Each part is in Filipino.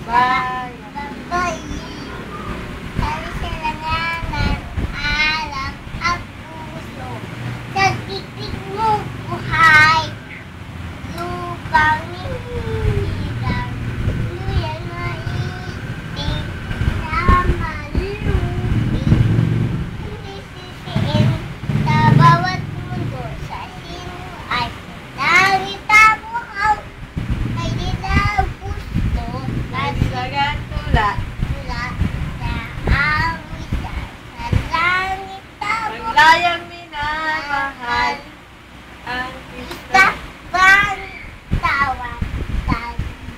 Bye! Bye! Sabi sa langanan, alam at puso. Sa titig mo buhay, lupang hirang, luyan maitig na malupit. Hindi sisiin sa bawat mundo sa sino ay langit ang buhaw, ay dilaw gusto at Kailangan tula. wala na ang wika sa langit ang buhaw. Maglayang minamahal ang Isa Kristo. bang tawag tagumpay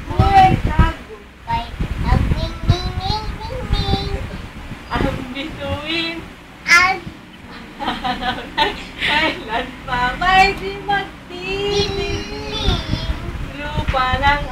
Buhay tagumpay ang ning-ning-ning-ning ang bituin. ang Kailan pa may di magtitig. dilim Lupa ng